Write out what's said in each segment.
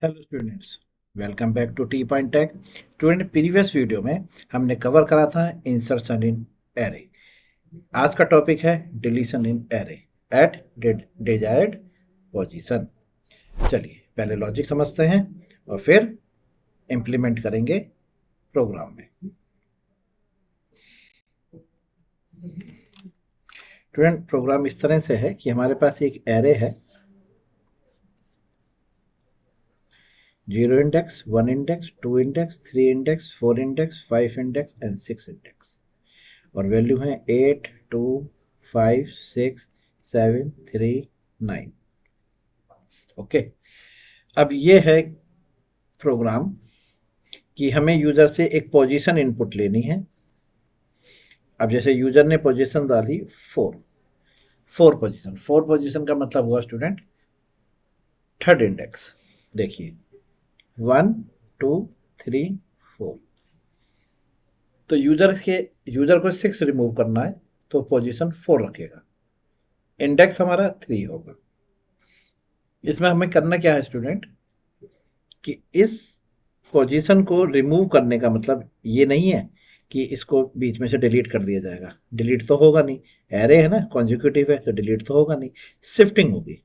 Hello students, welcome back to T Point Tech. Student, previous video में हमने cover करा था इंसर्शन इन array. आज का टॉपिक है deletion in array at desired position. चलिए पहले लॉजिक समझते हैं और फिर इम्प्लीमेंट करेंगे प्रोग्राम में। स्टूडेंट, प्रोग्राम इस तरह से है कि हमारे पास एक एरे है, 0 index, 1 index, 2 index, 3 index, 4 index, 5 index and 6 index. और वैल्यू है 8, 2, 5, 6, 7, 3, 9। ओके, अब ये है प्रोग्राम कि हमें यूजर से एक पोजीशन इनपुट लेनी है। अब जैसे यूजर ने पोजीशन डाली 4, फोर पोजीशन का मतलब हुआ स्टूडेंट थर्ड इंडेक्स। देखिए 1, 2, 3, 4। तो यूजर को 6 रिमूव करना है तो पोजीशन 4 रखेगा, इंडेक्स हमारा 3 होगा। इसमें हमें करना क्या है स्टूडेंट कि इस पोजीशन को रिमूव करने का मतलब ये नहीं है कि इसको बीच में से डिलीट कर दिया जाएगा। डिलीट तो होगा नहीं, एरे है ना, कॉन्जिक्यूटिव है तो डिलीट तो होगा नहीं, शिफ्टिंग होगी।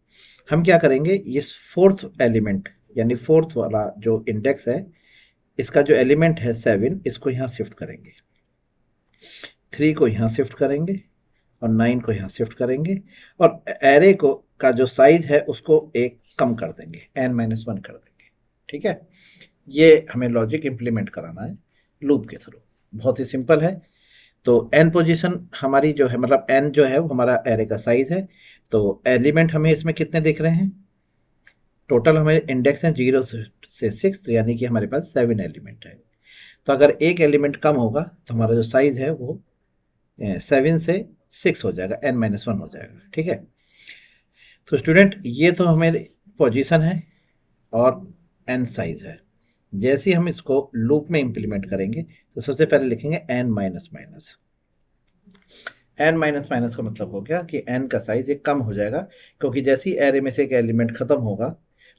हम क्या करेंगे, ये फोर्थ एलिमेंट यानी फोर्थ वाला जो इंडेक्स है, इसका जो एलिमेंट है 7, इसको यहाँ शिफ्ट करेंगे, 3 को यहाँ शिफ्ट करेंगे और 9 को यहाँ शिफ्ट करेंगे। और एरे को का जो साइज है उसको एक कम कर देंगे, n-1 कर देंगे। ठीक है, ये हमें लॉजिक इंप्लीमेंट कराना है लूप के थ्रू। बहुत ही सिंपल है। तो n पोजीशन हमारी जो है, मतलब n जो है वो हमारा एरे का साइज है। तो एलिमेंट हमें इसमें कितने दिख रहे हैं, टोटल हमें इंडेक्स है 0 से 6, यानी कि हमारे पास 7 एलिमेंट है। तो अगर एक एलिमेंट कम होगा तो हमारा जो साइज है वो 7 से 6 हो जाएगा, n-1 हो जाएगा। ठीक है, तो स्टूडेंट ये तो हमें पोजीशन है और n साइज है। जैसे ही हम इसको लूप में इंप्लीमेंट करेंगे तो सबसे पहले लिखेंगे n minus minus. n minus minus का मतलब हो गया कि n का साइज एक कम हो जाएगा, क्योंकि जैसे ही एरे में से एक एलिमेंट खत्म होगा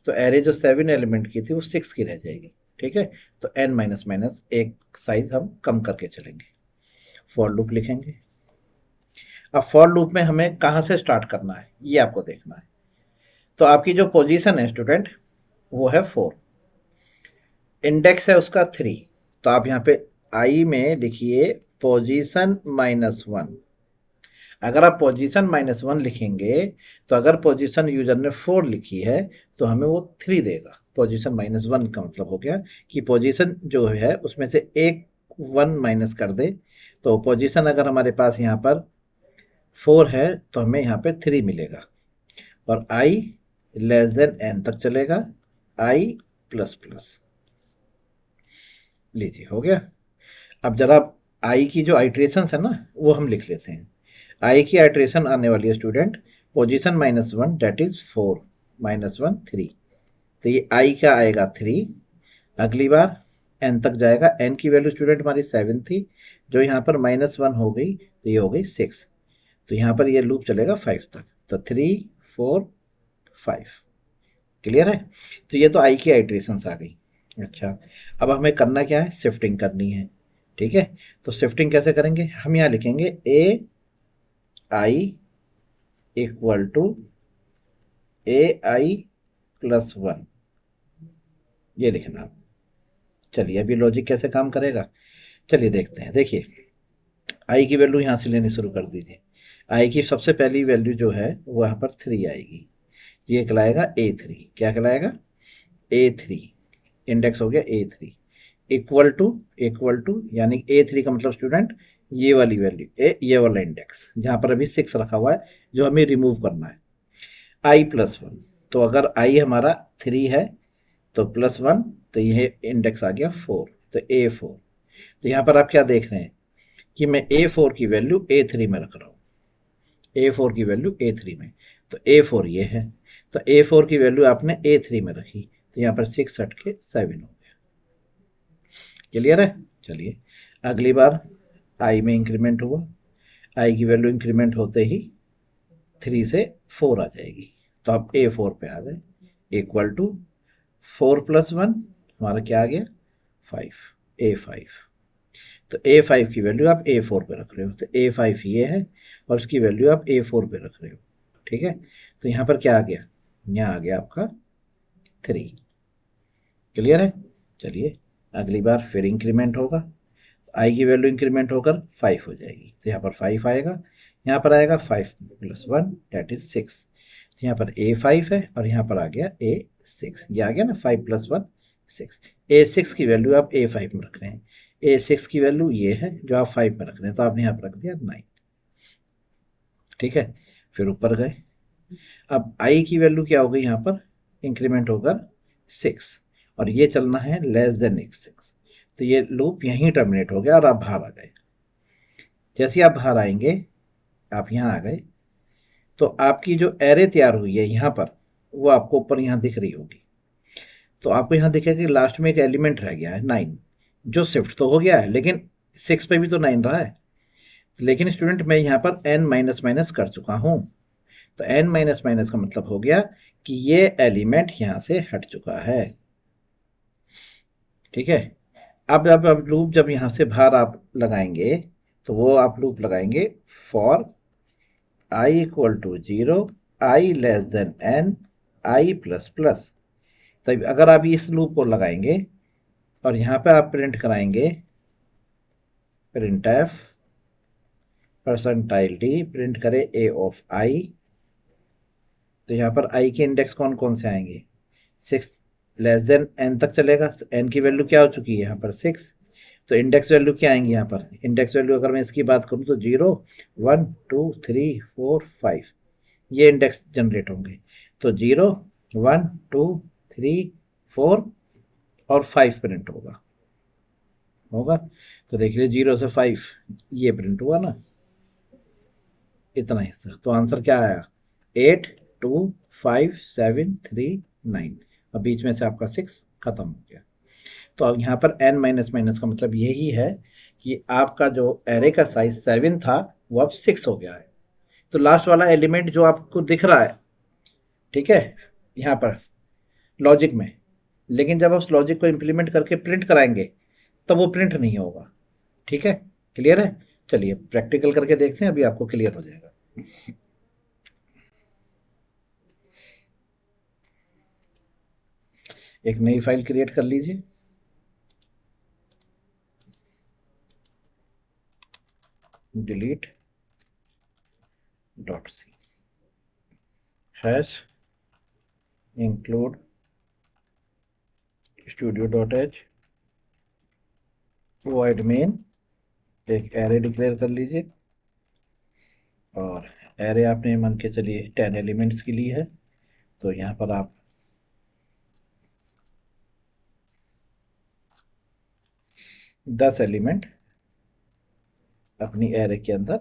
तो एरे जो 7 एलिमेंट की थी वो 6 की रह जाएगी। ठीक है, तो n माइनस माइनस एक साइज हम कम करके चलेंगे। फॉर लूप लिखेंगे। अब फॉर लूप में हमें कहाँ से स्टार्ट करना है ये आपको देखना है। तो आपकी जो पोजीशन है स्टूडेंट वो है 4, इंडेक्स है उसका 3। तो आप यहाँ पे आई में लिखिए पोजीशन -1। अगर आप पोजीशन -1 लिखेंगे तो अगर पोजीशन यूजर ने 4 लिखी है तो हमें वो 3 देगा। पोजीशन -1 का मतलब हो गया कि पोजीशन जो है उसमें से एक 1 माइनस कर दे। तो पोजीशन अगर हमारे पास यहाँ पर 4 है तो हमें यहाँ पे 3 मिलेगा। और आई लेस देन n तक चलेगा, आई प्लस प्लस। लीजिए हो गया। अब जरा आई की जो आइट्रेशन है ना वो हम लिख लेते हैं। आई की आइट्रेशन आने वाली है स्टूडेंट पोजीशन -1 डेट इज 4, -1 3। तो ये आई का आएगा 3। अगली बार एन तक जाएगा, एन की वैल्यू स्टूडेंट हमारी 7 थी, जो यहाँ पर -1 हो गई तो ये हो गई 6। तो यहाँ पर ये लूप चलेगा 5 तक। तो 3, 4, 5। क्लियर है। तो ये तो आई की आइट्रेशंस आ गई। अच्छा, अब हमें करना क्या है, शिफ्टिंग करनी है। ठीक है, तो शिफ्टिंग कैसे करेंगे, हम यहाँ लिखेंगे A I equal to A I plus 1, ये लिखना आप। चलिए अभी लॉजिक कैसे काम करेगा चलिए देखते हैं। देखिए आई की वैल्यू यहाँ से लेनी शुरू कर दीजिए। आई की सबसे पहली वैल्यू जो है वो यहाँ पर 3 आएगी। ये कहलाएगा A3। क्या कहलाएगा, A3। इंडेक्स हो गया A3। इक्वल टू यानी A3 का मतलब स्टूडेंट ये वाली वैल्यू, ये वाला इंडेक्स जहाँ पर अभी 6 रखा हुआ है जो हमें रिमूव करना है, I+1। तो अगर I हमारा 3 है तो +1, तो ये इंडेक्स आ गया 4, तो A4। तो यहाँ पर आप क्या देख रहे हैं कि मैं A4 की वैल्यू A3 में रख रहा हूँ, A4 की वैल्यू A3 में। तो A4 ये है, तो A4 की वैल्यू आपने A3 में रखी, तो यहाँ पर 6 हट के 7 हो गया। क्लियर है। चलिए अगली बार आई में इंक्रीमेंट हुआ, आई की वैल्यू इंक्रीमेंट होते ही 3 से 4 आ जाएगी, तो आप A4 पे आ गए। इक्वल टू 4+1 हमारा क्या आ गया 5, A5। तो A5 की वैल्यू आप A4 पे रख रहे हो, तो A5 ये है और उसकी वैल्यू आप A4 पे रख रहे हो। ठीक है, तो यहाँ पर क्या आ गया, यहाँ आ गया आपका 3। क्लियर है। चलिए अगली बार फिर इंक्रीमेंट होगा, आई की वैल्यू इंक्रीमेंट होकर 5 हो जाएगी, तो यहाँ पर 5 आएगा, यहाँ पर आएगा 5+1 दैट इज 6। तो यहाँ पर A5 है और यहाँ पर आ गया A6, ये आ गया ना 5+1 6। A6 की वैल्यू आप A5 में रख रहे हैं, A6 की वैल्यू ये है जो आप 5 में रख रहे हैं, तो आपने यहाँ पर रख दिया 9। ठीक है, फिर ऊपर गए, अब आई की वैल्यू क्या हो गई, यहाँ पर इंक्रीमेंट होकर 6 और ये चलना है लेस देन 6। तो ये लूप यहीं टर्मिनेट हो गया और आप बाहर आ गए। जैसे आप बाहर आएंगे, आप यहाँ आ गए, तो आपकी जो एरे तैयार हुई है यहाँ पर, वो आपको ऊपर यहाँ दिख रही होगी। तो आपको यहाँ दिखेगा कि लास्ट में एक एलिमेंट रह गया है 9, जो शिफ्ट तो हो गया है लेकिन 6 पे भी तो 9 रहा है। लेकिन स्टूडेंट मैं यहाँ पर n माइनस माइनस कर चुका हूँ, तो n माइनस माइनस का मतलब हो गया कि ये एलिमेंट यहाँ से हट चुका है। ठीक है, अब लूप जब यहाँ से बाहर आप लगाएंगे, तो वो आप लूप लगाएंगे for i equal to 0, i less than n, i plus plus. तब अगर आप इस लूप को लगाएंगे और यहाँ पे आप प्रिंट कराएंगे print F percentile D, print करे a ऑफ i, तो यहाँ पर i के इंडेक्स कौन कौन से आएंगे, 6 लेस देन n तक चलेगा, तो n की वैल्यू क्या हो चुकी है यहाँ पर 6। तो इंडेक्स वैल्यू क्या आएंगी यहाँ पर, इंडेक्स वैल्यू अगर मैं इसकी बात करूँ तो 0 1 2 3 4 5 ये इंडेक्स जनरेट होंगे। तो 0 1 2 3 4 और 5 प्रिंट होगा होगा तो देख लीजिए 0 से 5 ये प्रिंट हुआ ना, इतना हिस्सा। तो आंसर क्या आया 8 2 5 7 3 9 और बीच में से आपका 6 खत्म हो गया। तो अब यहाँ पर n माइनस माइनस का मतलब यही है कि आपका जो एरे का साइज 7 था वो अब 6 हो गया है। तो लास्ट वाला एलिमेंट जो आपको दिख रहा है, ठीक है, यहाँ पर लॉजिक में, लेकिन जब आप उस लॉजिक को इम्प्लीमेंट करके प्रिंट कराएंगे तब वो प्रिंट नहीं होगा। ठीक है, क्लियर है। चलिए प्रैक्टिकल करके देखते हैं, अभी आपको क्लियर हो जाएगा। एक नई फाइल क्रिएट कर लीजिए, delete dot C hash include studio dot H void main, एक एरे डिक्लेयर कर लीजिए और एरे आपने मान के चलिए 10 एलिमेंट्स की ली है। तो यहाँ पर आप दस एलिमेंट अपनी एरे के अंदर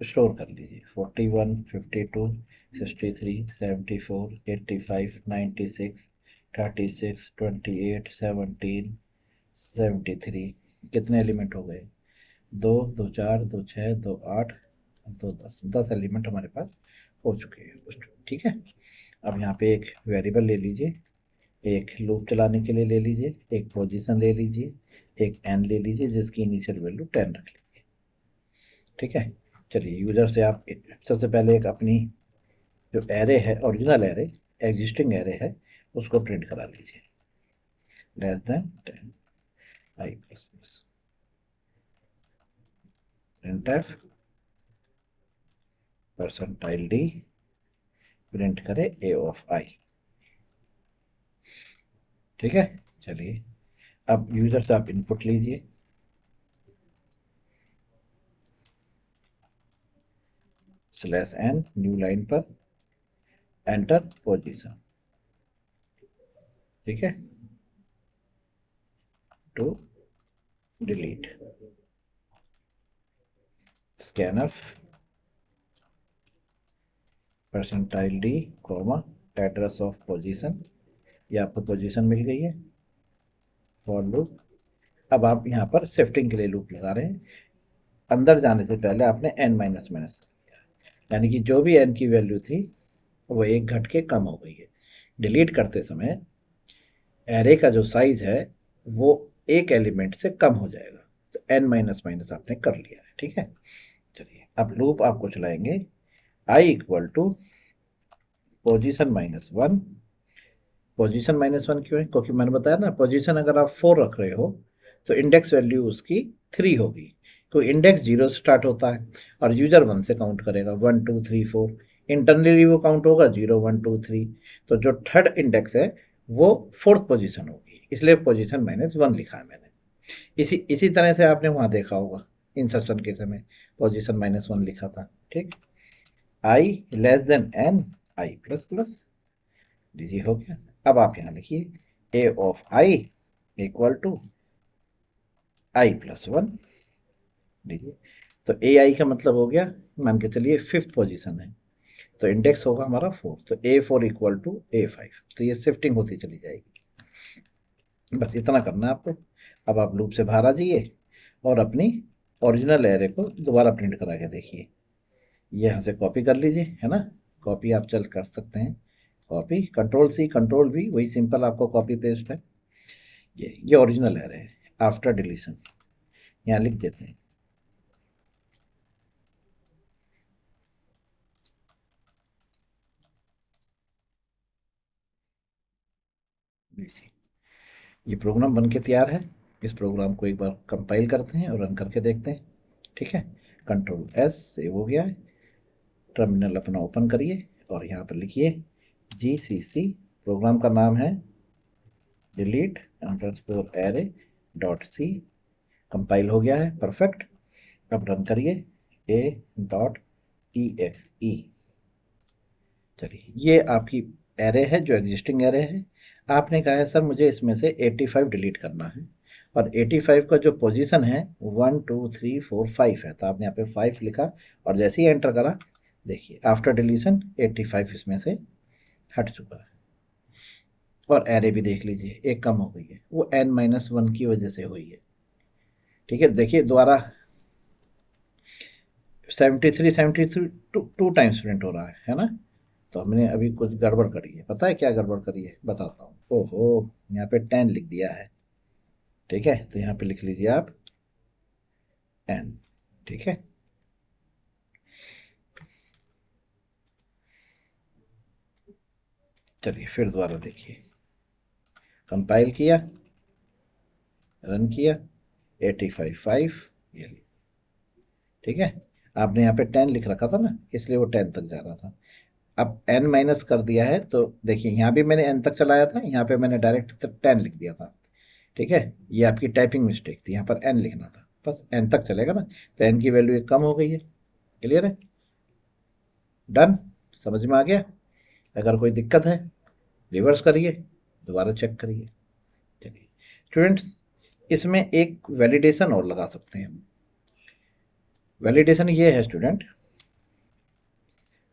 स्टोर कर लीजिए। 41 52 63 74 85 96 36 28 17 73 कितने एलिमेंट हो गए, 2 2 4 2 6 2 8 2 10 एलिमेंट हमारे पास हो चुके हैं। ठीक है, अब यहाँ पे एक वेरिएबल ले लीजिए, एक लूप चलाने के लिए ले लीजिए, एक पोजीशन ले लीजिए, एक एन ले लीजिए जिसकी इनिशियल वैल्यू 10 रख लीजिए। ठीक है, चलिए यूजर से आप सबसे पहले एक अपनी जो एरे है, ओरिजिनल एरे, एग्जिस्टिंग एरे है, उसको प्रिंट करा लीजिए less than 10 I plus plus print F percentile D, print करे ए ऑफ आई। ठीक है, चलिए अब यूजर से आप इनपुट लीजिए, स्लैश एन न्यू लाइन पर एंटर पोजीशन। ठीक है, to delete scanf percentile D comma address of position, ये आपको पोजीशन मिल गई है। फॉर लूप, अब आप यहाँ पर शिफ्टिंग के लिए लूप लगा रहे हैं, अंदर जाने से पहले आपने n माइनस माइनस कर दिया, यानी कि जो भी n की वैल्यू थी वो एक घट के कम हो गई है। डिलीट करते समय एरे का जो साइज है वो एक एलिमेंट से कम हो जाएगा। तो n माइनस माइनस आपने कर लिया है, ठीक है। चलिए अब लूप आपको चलाएंगे i equal to position -1। Position -1 क्यों है? क्योंकि मैंने बताया ना, पोजीशन अगर आप 4 रख रहे हो तो इंडेक्स वैल्यू उसकी 3 होगी, क्योंकि इंडेक्स 0 से स्टार्ट होता है और यूजर 1 से काउंट करेगा, 1 2 3 4। इंटरनली वो काउंट होगा 0 1 2 3। तो जो थर्ड इंडेक्स है वो फोर्थ पोजीशन होगी, इसलिए पोजीशन -1 लिखा है मैंने। इसी इसी तरह से आपने वहाँ देखा होगा इंसर्शन के समय पोजीशन -1 लिखा था, ठीक। I less than N, I plus plus, लीजिए हो गया। अब आप यहाँ लिखिए A of I equal to I plus 1, लीजिए। तो ए आई का मतलब हो गया, मान के चलिए फिफ्थ पोजीशन है तो इंडेक्स होगा हमारा 4, तो A4 इक्वल टू A5। तो ये शिफ्टिंग होती चली जाएगी, बस इतना करना है आपको। अब आप लूप से बाहर आ जाइए और अपनी ओरिजिनल एरे को दोबारा प्रिंट करा के देखिए। ये यहाँ से कॉपी कर लीजिए, है ना, कॉपी आप चल कर सकते हैं, copy control C control V, वही सिंपल आपको कॉपी पेस्ट है। ये ओरिजिनल एरे है आफ्टर डिलीशन, यहाँ लिख देते हैं। ये प्रोग्राम बन के तैयार है। इस प्रोग्राम को एक बार कंपाइल करते हैं और रन करके देखते हैं, ठीक है। कंट्रोल S सेव हो गया है। टर्मिनल अपना ओपन करिए और यहाँ पर लिखिए GCC, प्रोग्राम का नाम है delete underscore array dot C. Compile हो गया है, परफेक्ट। अब रन करिए a.exe। चलिए ये आपकी एरे है जो एग्जिस्टिंग एरे है। आपने कहा है सर मुझे इसमें से 85 डिलीट करना है और 85 का जो पोजीशन है 1 2 3 4 5 है, तो आपने यहाँ पे 5 लिखा और जैसे ही एंटर करा देखिए आफ्टर डिलीशन 85 इसमें से हट चुका है। और एरे भी देख लीजिए एक कम हो गई है, वो n-1 की वजह से हुई है, ठीक है। देखिए दोबारा 73 73 टू टाइम्स प्रिंट हो रहा है ना। तो हमने अभी कुछ गड़बड़ करी है, पता है क्या गड़बड़ करी है, बताता हूँ। ओहो, यहाँ पे 10 लिख दिया है, ठीक है। तो यहाँ पे लिख लीजिए आप n, ठीक है। चलिए फिर दोबारा देखिए, कंपाइल किया, रन किया, 85 5, ये ली, ठीक है। आपने यहाँ पे 10 लिख रखा था ना, इसलिए वो 10 तक जा रहा था। अब n माइनस कर दिया है तो देखिए यहाँ भी मैंने n तक चलाया था, यहाँ पे मैंने डायरेक्ट 10 लिख दिया था, ठीक है। ये आपकी टाइपिंग मिस्टेक थी, यहाँ पर n लिखना था, बस n तक चलेगा ना। तो n की वैल्यू एक कम हो गई है, क्लियर है, डन, समझ में आ गया। अगर कोई दिक्कत है रिवर्स करिए, दोबारा चेक करिए। चलिए स्टूडेंट्स, इसमें एक वैलिडेशन और लगा सकते हैं हम। वैलिडेशन ये है स्टूडेंट,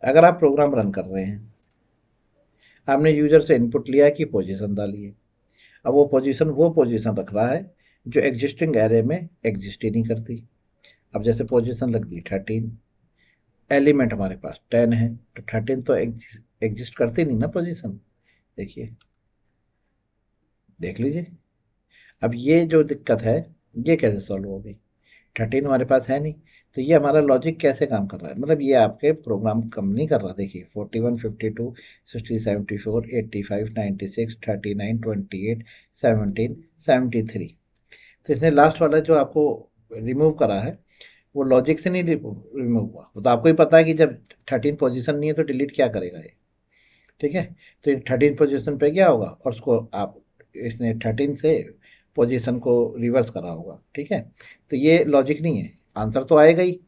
अगर आप प्रोग्राम रन कर रहे हैं, आपने यूजर से इनपुट लिया है कि पोजीशन डालिए, अब वो पोजीशन रख रहा है जो एग्जिस्टिंग एरे में एग्जिस्ट ही नहीं करती। अब जैसे पोजीशन लग दी 13, एलिमेंट हमारे पास 10 है, तो 13 तो एग्जिस्ट करती नहीं ना पोजीशन। देखिए, देख लीजिए। अब ये जो दिक्कत है ये कैसे सॉल्व होगी, 13 हमारे पास है नहीं। तो ये हमारा लॉजिक कैसे काम कर रहा है, मतलब ये आपके प्रोग्राम कम नहीं कर रहा। देखिए 41 52 60 74 85 96 39 28 17 73। तो इसने लास्ट वाला जो आपको रिमूव करा है वो लॉजिक से नहीं रिमूव हुआ, वो तो आपको ही पता है कि जब 13 पोजीशन नहीं है तो डिलीट क्या करेगा ये, ठीक है। तो 13 पोजीशन पे गया होगा और उसको आप, इसने 13 से पोजीशन को रिवर्स करा होगा, ठीक है। तो ये लॉजिक नहीं है, आंसर तो आएगा ही।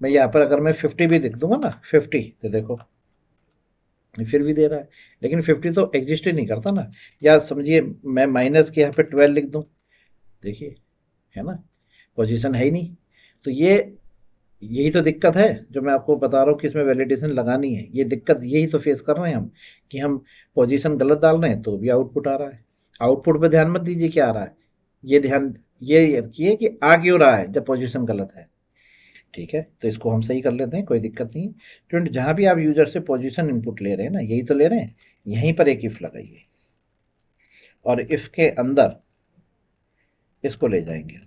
मैं यहाँ पर अगर मैं 50 भी लिख दूंगा ना, 50, तो देखो फिर भी दे रहा है, लेकिन 50 तो एग्जिस्ट ही नहीं करता ना। या समझिए मैं माइनस के यहाँ पे 12 लिख दूँ, देखिए, है ना, पोजीशन है ही नहीं। तो ये यही तो दिक्कत है जो मैं आपको बता रहा हूँ कि इसमें वैलिडेशन लगानी है। ये दिक्कत यही तो फेस कर रहे हैं हम, कि हम पोजीशन गलत डाल रहे हैं तो भी आउटपुट आ रहा है। आउटपुट पे ध्यान मत दीजिए क्या आ रहा है, ये ध्यान ये रखिए कि आ क्यों रहा है जब पोजीशन गलत है, ठीक है, तो इसको हम सही कर लेते हैं, कोई दिक्कत नहीं है। स्टूडेंट जहाँ भी आप यूजर से पोजीशन इनपुट ले रहे हैं ना, यही तो ले रहे हैं, यहीं पर एक इफ लगाइए और इफ के अंदर इसको ले जाएंगे।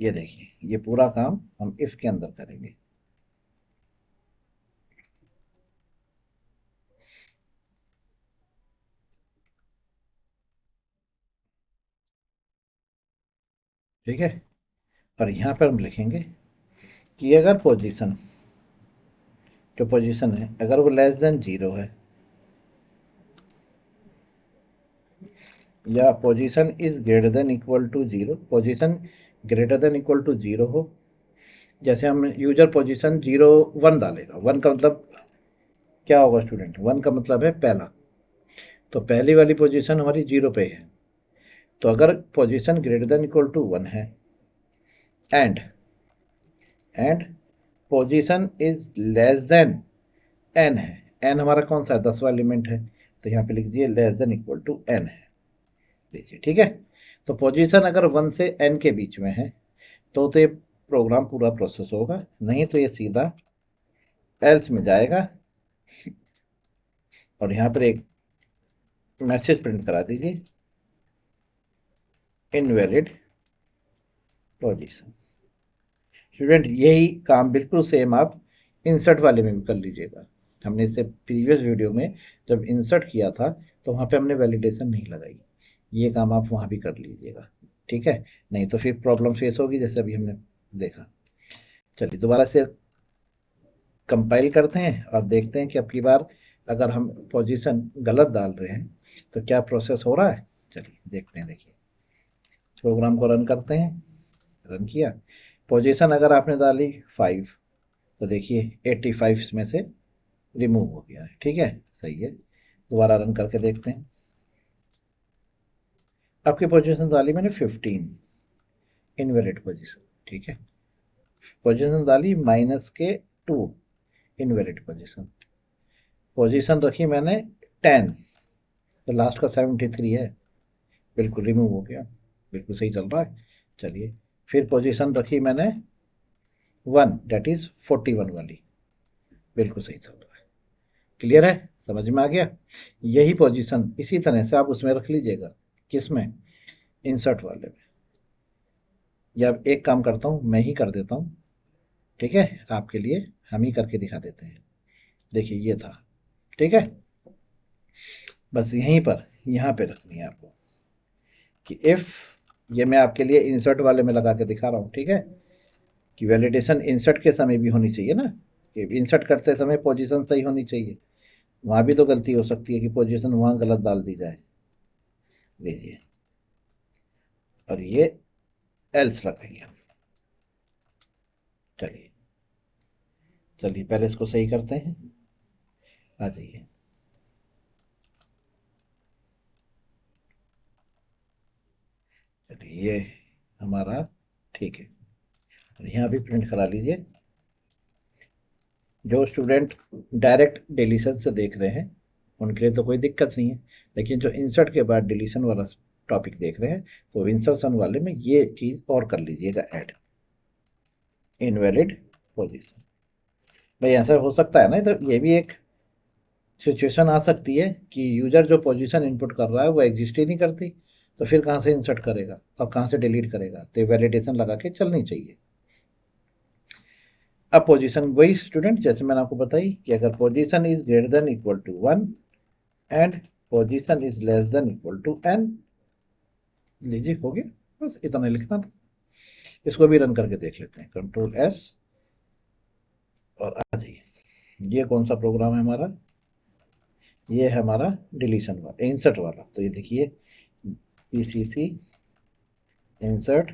ये देखिए, ये पूरा काम हम इफ के अंदर करेंगे। ठीक है, और यहाँ पर हम लिखेंगे कि अगर पोजीशन, जो पोजीशन है अगर वो लेस देन 0 है या position is greater than equal to 0, position greater than equal to 0 हो, जैसे हम यूजर पोजीशन 0 1 डालेगा, 1 का मतलब क्या होगा स्टूडेंट, 1 का मतलब है पहला, तो पहली वाली पोजीशन हमारी 0 पे है। तो अगर position greater than equal to 1 है and position is less than n है, n हमारा कौन सा है, 10वां एलिमेंट है, तो यहाँ पे लिख दीजिए less than equal to n है, लीजिए। ठीक है, तो पोजीशन अगर 1 से n के बीच में है तो ये प्रोग्राम पूरा प्रोसेस होगा, नहीं तो ये सीधा एल्स में जाएगा और यहाँ पर एक मैसेज प्रिंट करा दीजिए, इनवैलिड पोजीशन। स्टूडेंट यही काम बिल्कुल सेम आप इंसर्ट वाले में भी कर लीजिएगा। हमने इससे प्रीवियस वीडियो में जब इंसर्ट किया था तो वहाँ पे हमने वैलिडेशन नहीं लगाई, ये काम आप वहाँ भी कर लीजिएगा। ठीक है, नहीं तो फिर प्रॉब्लम फेस होगी जैसे अभी हमने देखा। चलिए दोबारा से कंपाइल करते हैं और देखते हैं कि अब की बार अगर हम पोजीशन गलत डाल रहे हैं तो क्या प्रोसेस हो रहा है। चलिए देखते हैं, देखिए प्रोग्राम को रन करते हैं, रन किया, पोजीशन अगर आपने डाली 5 तो देखिए 85 में से रिमूव हो गया है। ठीक है, सही है, दोबारा रन करके देखते हैं। आपकी पोजीशन डाली मैंने 15, इनवैलिड पोजीशन। ठीक है, पोजीशन डाली -2, इनवैलिड पोजीशन। पोजीशन रखी मैंने 10, तो लास्ट का 73 है, बिल्कुल रिमूव हो गया, बिल्कुल सही चल रहा है। चलिए फिर पोजीशन रखी मैंने 1, डेट इज 41 वाली, बिल्कुल सही चल रहा है। क्लियर है, समझ में आ गया। यही पोजीशन इसी तरह से आप उसमें रख लीजिएगा, किस में, इंसर्ट वाले में। या अब एक काम करता हूँ, मैं ही कर देता हूँ, ठीक है, आपके लिए हम ही करके दिखा देते हैं। देखिए ये था, ठीक है, बस यहीं पर यहाँ पे रखनी है आपको कि इफ़, ये मैं आपके लिए इंसर्ट वाले में लगा के दिखा रहा हूँ। ठीक है, कि वैलिडेशन इंसर्ट के समय भी होनी चाहिए ना, कि इंसर्ट करते समय पोजीशन सही होनी चाहिए, वहाँ भी तो गलती हो सकती है कि पोजीशन वहाँ गलत डाल दी जाए। लीजिए, और ये एल्स लगाइए। चलिए चलिए पहले इसको सही करते हैं, आ जाइए। चलिए ये हमारा ठीक है, और यहाँ भी प्रिंट करा लीजिए। जो स्टूडेंट डायरेक्ट डिलीशन से देख रहे हैं उनके लिए तो कोई दिक्कत नहीं है, लेकिन जो इंसर्ट के बाद डिलीशन वाला टॉपिक देख रहे हैं तो इंसर्शन वाले में ये चीज़ और कर लीजिएगा ऐड, इनवैलिड पोजीशन। भाई ऐसा हो सकता है ना, तो ये भी एक सिचुएशन आ सकती है कि यूजर जो पोजीशन इनपुट कर रहा है वो एग्जिस्ट ही नहीं करती, तो फिर कहाँ से इंसर्ट करेगा और कहाँ से डिलीट करेगा, तो वैलिडेशन लगा के चलनी चाहिए। अब पोजीशन वही स्टूडेंट जैसे मैंने आपको बताई कि अगर position is greater than equal to 1 and position is less than equal to n, लीजिए हो गया, बस इतना लिखना था। इसको भी रन करके देख लेते हैं, कंट्रोल S और आ जाइए। ये कौन सा प्रोग्राम है हमारा, ये है हमारा डिलीशन वाला, इंसर्ट वाला। तो ये देखिए ECC इंसर्ट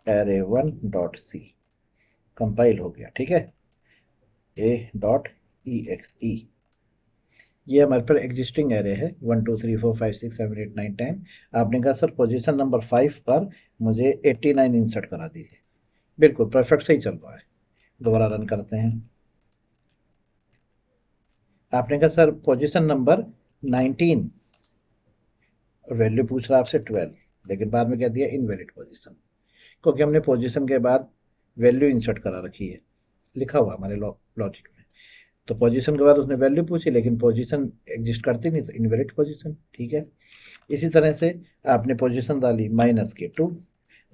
array1.c कंपाइल हो गया। ठीक है, a.exe, ये हमारे पर एग्जिस्टिंग एरे है 1 2 3 4 5 6 7 8 9 10। आपने कहा सर पोजीशन नंबर 5 पर मुझे 89 इंसर्ट करा दीजिए, बिल्कुल परफेक्ट सही चल रहा है। दोबारा रन करते हैं। आपने कहा सर पोजीशन नंबर 19, वैल्यू पूछ रहा है आपसे 12, लेकिन बाद में कह दिया इनवैलिड पोजीशन, क्योंकि हमने पोजीशन के बाद वैल्यू इंसर्ट करा रखी है, लिखा हुआ हमारे लॉजिक में। तो पोजीशन के बाद उसने वैल्यू पूछी, लेकिन पोजीशन एग्जिस्ट करती नहीं, तो इनवैलिड पोजीशन। ठीक है, इसी तरह से आपने पोजीशन डाली -2,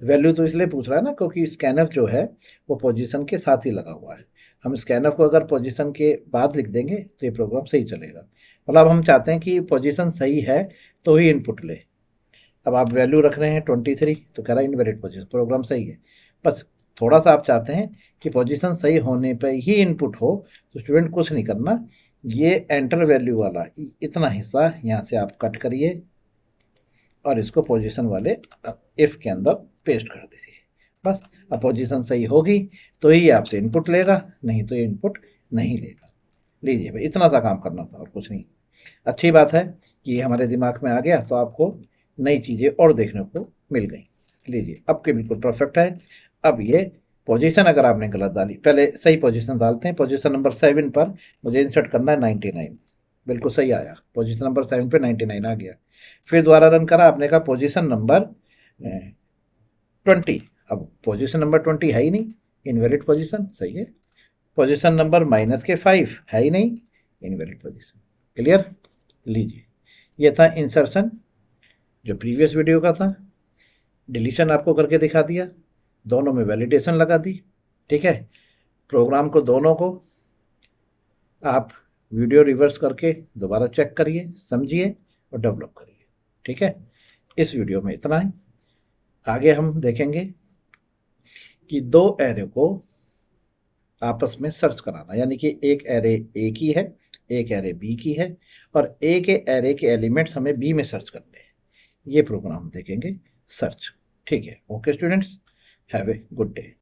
वैल्यू तो इसलिए पूछ रहा है ना क्योंकि स्कैनफ जो है वो पोजीशन के साथ ही लगा हुआ है। हम स्कैनफ को अगर पोजीशन के बाद लिख देंगे तो ये प्रोग्राम सही चलेगा। मतलब हम चाहते हैं कि पोजीशन सही है तो ही इनपुट ले। अब आप वैल्यू रख रहे हैं 23, तो कह रहा है इनवैलिड पोजीशन, प्रोग्राम सही है। बस थोड़ा सा आप चाहते हैं कि पोजीशन सही होने पर ही इनपुट हो, तो स्टूडेंट कुछ नहीं करना, ये एंटर वैल्यू वाला इतना हिस्सा यहाँ से आप कट करिए और इसको पोजीशन वाले इफ के अंदर पेस्ट कर दीजिए। बस अब पोजीशन सही होगी तो ही आपसे इनपुट लेगा, नहीं तो ये इनपुट नहीं लेगा। लीजिए भाई, इतना सा काम करना था और कुछ नहीं। अच्छी बात है कि ये हमारे दिमाग में आ गया, तो आपको नई चीज़ें और देखने को मिल गई। लीजिए, अब के बिल्कुल परफेक्ट है। अब ये पोजीशन अगर आपने गलत डाली, पहले सही पोजीशन डालते हैं। पोजीशन नंबर 7 पर मुझे इंसर्ट करना है 99, बिल्कुल सही आया। पोजीशन नंबर 7 पे 99 आ गया। फिर दोबारा रन करा, आपने कहा पोजीशन नंबर 20, अब पोजीशन नंबर 20 है ही नहीं, इनवैलिड पोजीशन। सही है। पोजीशन नंबर -5 है ही नहीं, इनवैलिड पोजीशन। क्लियर? लीजिए, ये था इंसर्शन जो प्रीवियस वीडियो का था। डिलीशन आपको करके दिखा दिया, दोनों में वैलिडेशन लगा दी। ठीक है, प्रोग्राम को दोनों को आप वीडियो रिवर्स करके दोबारा चेक करिए, समझिए और डेवलप करिए। ठीक है, इस वीडियो में इतना ही। आगे हम देखेंगे कि दो एरे को आपस में सर्च कराना, यानी कि एक एरे ए की है, एक एरे बी की है, और ए के एरे के एलिमेंट्स हमें बी में सर्च करने हैं। ये प्रोग्राम देखेंगे सर्च। ठीक है, okay students, have a good day.